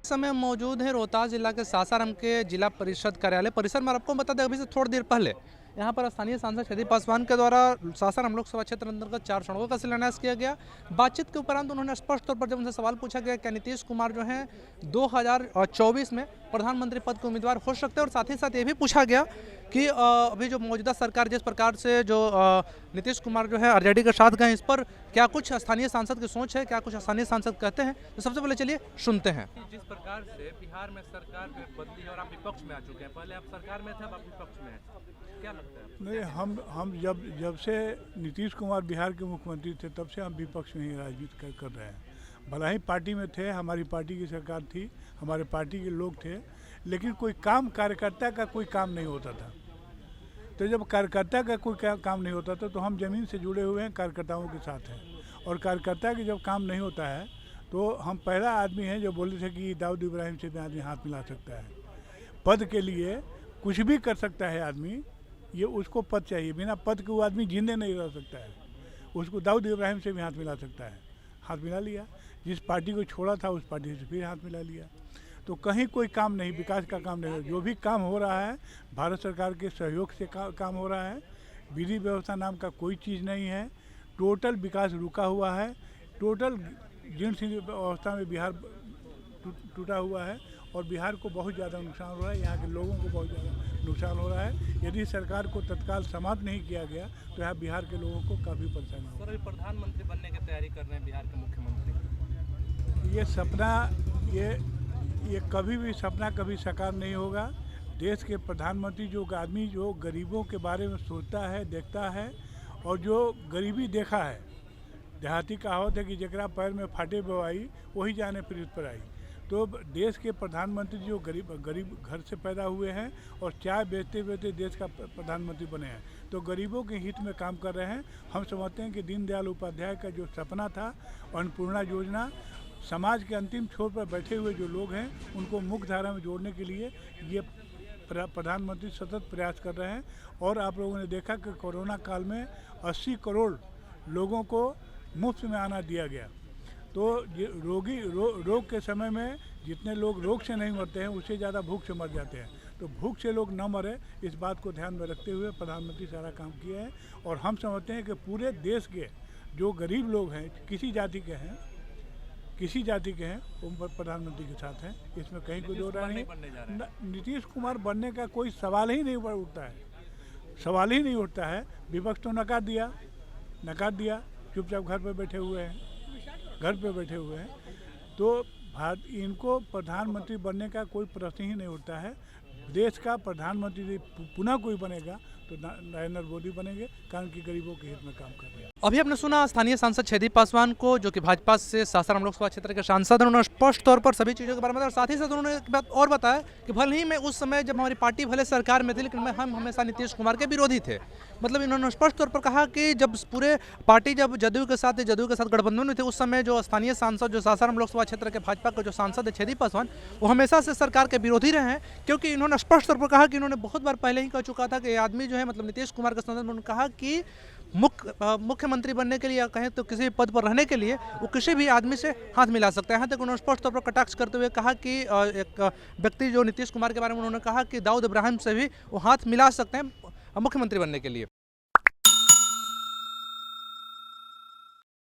समय मौजूद है रोहतास जिला के सासाराम के जिला परिषद कार्यालय परिसर में। आपको बता दें अभी से थोड़ी देर पहले यहाँ पर स्थानीय सांसद छेदी पासवान के द्वारा सासाराम लोकसभा क्षेत्र अंतर्गत 4 सड़कों का शिलान्यास किया गया। बातचीत के उपरांत उन्होंने स्पष्ट तौर पर जब उनसे सवाल पूछा गया क्या नीतीश कुमार जो हैं 2024 में प्रधानमंत्री पद के उम्मीदवार हो सकते हैं, और साथ ही साथ ये भी पूछा गया कि अभी जो मौजूदा सरकार जिस प्रकार से जो नीतीश कुमार जो है आरजेडी के साथ गए, इस पर क्या कुछ स्थानीय सांसद की सोच है, क्या कुछ स्थानीय सांसद कहते हैं, तो सबसे पहले चलिए सुनते हैं। जिस प्रकार से बिहार में सरकार बदली और आप विपक्ष में आ चुके हैं, पहले आप सरकार में थे, अब आप विपक्ष में हैं, क्या लगता है? नहीं, हम जब से नीतीश कुमार बिहार के मुख्यमंत्री थे तब से हम विपक्ष में ही राजनीति कर रहे हैं। भला ही पार्टी में थे, हमारी पार्टी की सरकार थी, हमारे पार्टी के लोग थे, लेकिन कोई काम कार्यकर्ता का कोई काम नहीं होता था। तो जब कार्यकर्ता का कोई काम नहीं होता था तो हम ज़मीन से जुड़े हुए हैं, कार्यकर्ताओं के साथ हैं। और कार्यकर्ता के जब काम नहीं होता है तो हम पहला आदमी हैं जो बोले थे कि दाऊद इब्राहिम से भी आदमी हाथ मिला सकता है। पद के लिए कुछ भी कर सकता है आदमी, ये उसको पद चाहिए, बिना पद के वो आदमी जिंदे नहीं रह सकता है। उसको दाऊद इब्राहिम से भी हाथ मिला सकता है, हाथ मिला लिया। जिस पार्टी को छोड़ा था उस पार्टी से फिर हाथ मिला लिया। तो कहीं कोई काम नहीं, विकास का काम नहीं, जो भी काम हो रहा है भारत सरकार के सहयोग से काम हो रहा है। विधि व्यवस्था नाम का कोई चीज़ नहीं है, टोटल विकास रुका हुआ है, टोटल जीर्ण अवस्था में बिहार टूटा हुआ है और बिहार को बहुत ज़्यादा नुकसान हो रहा है, यहाँ के लोगों को बहुत ज़्यादा नुकसान हो रहा है। यदि सरकार को तत्काल समाप्त नहीं किया गया तो यहाँ बिहार के लोगों को काफ़ी परेशानी होगी। सर, अभी प्रधानमंत्री बनने की तैयारी कर रहे हैं बिहार के मुख्यमंत्री। ये सपना ये कभी भी सपना कभी साकार नहीं होगा। देश के प्रधानमंत्री जो आदमी जो गरीबों के बारे में सोचता है, देखता है और जो गरीबी देखा है, देहाती कहावत है कि जकरा पैर में फाटे बवाई वही जाने पृथ्वी पर आई। तो देश के प्रधानमंत्री जो गरीब घर से पैदा हुए हैं और चाय बेचते बेचते देश का प्रधानमंत्री बने हैं, तो गरीबों के हित में काम कर रहे हैं। हम समझते हैं कि दीनदयाल उपाध्याय का जो सपना था, अन्नपूर्णा योजना, समाज के अंतिम छोर पर बैठे हुए जो लोग हैं उनको मुख्य धारा में जोड़ने के लिए ये प्रधानमंत्री सतत प्रयास कर रहे हैं। और आप लोगों ने देखा कि कोरोना काल में 80 करोड़ लोगों को मुफ्त में आना दिया गया। तो रोग के समय में जितने लोग रोग से नहीं मरते हैं उससे ज़्यादा भूख से मर जाते हैं। तो भूख से लोग न मरे, इस बात को ध्यान में रखते हुए प्रधानमंत्री सारा काम किए हैं। और हम समझते हैं कि पूरे देश के जो गरीब लोग हैं, किसी जाति के हैं वो प्रधानमंत्री के साथ हैं, इसमें कहीं कोई दो राय नहीं। नीतीश कुमार बनने का कोई सवाल ही नहीं उठता है, सवाल ही नहीं उठता है। विपक्ष तो नकार दिया, चुपचाप घर पे बैठे हुए हैं। तो इनको प्रधानमंत्री बनने का कोई प्रश्न ही नहीं उठता है। देश का प्रधानमंत्री पुनः कोई बनेगा तो नरेंद्र मोदी बनेंगे, कारण कि गरीबों के हित में काम कर रहे हैं। अभी आपने सुना स्थानीय सांसद छेदी पासवान को, जो कि भाजपा से सासाराम लोकसभा क्षेत्र के सांसद हैं। उन्होंने स्पष्ट तौर पर सभी चीज़ों के बारे में और साथ ही साथ उन्होंने एक बात और बताया कि भले ही मैं उस समय जब हमारी पार्टी भले सरकार में थी, लेकिन हम हमेशा नीतीश कुमार के विरोधी थे। मतलब इन्होंने स्पष्ट तौर पर कहा कि जब पूरे पार्टी जब जदयू के साथ गठबंधन में थे, उस समय जो स्थानीय सांसद जो सासाराम लोकसभा क्षेत्र के भाजपा के जो सांसद है छेदी पासवान, वो हमेशा से सरकार के विरोधी रहे हैं। क्योंकि इन्होंने स्पष्ट तौर पर कहा कि इन्होंने बहुत बार पहले ही कह चुका था कि ये आदमी जो है, मतलब नीतीश कुमार के संदर्भ में उन्होंने कहा कि मुख्यमंत्री बनने के लिए या कहें तो किसी भी पद पर रहने के लिए वो किसी भी आदमी से हाथ मिला सकता है। यहाँ तक उन्होंने स्पष्ट तौर पर कटाक्ष करते हुए कहा कि एक व्यक्ति जो नीतीश कुमार के बारे में उन्होंने कहा कि दाऊद इब्राहिम से भी वो हाथ मिला सकते हैं मुख्यमंत्री बनने के लिए।